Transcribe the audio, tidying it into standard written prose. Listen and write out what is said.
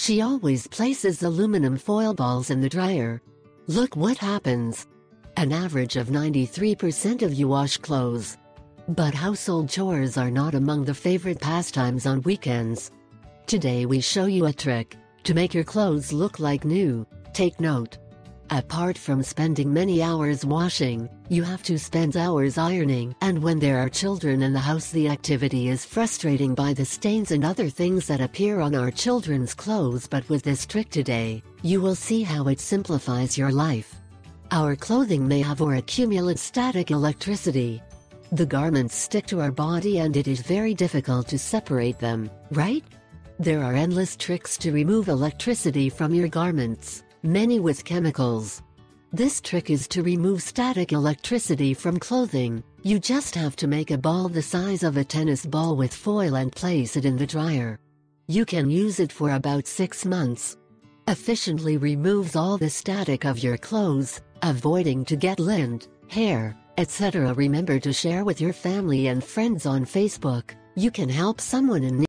She always places aluminum foil balls in the dryer. Look what happens. An average of 93% of you wash clothes. But household chores are not among the favorite pastimes on weekends. Today we show you a trick to make your clothes look like new. Take note. Apart from spending many hours washing, you have to spend hours ironing, and when there are children in the house, the activity is frustrating by the stains and other things that appear on our children's clothes. But with this trick today, you will see how it simplifies your life. Our clothing may have or accumulate static electricity. The garments stick to our body and it is very difficult to separate them, right? There are endless tricks to remove electricity from your garments, many with chemicals. This trick is to remove static electricity from clothing. You just have to make a ball the size of a tennis ball with foil and place it in the dryer. You can use it for about 6 months. Efficiently removes all the static of your clothes, avoiding to get lint, hair, etc. Remember to share with your family and friends on Facebook. You can help someone in need.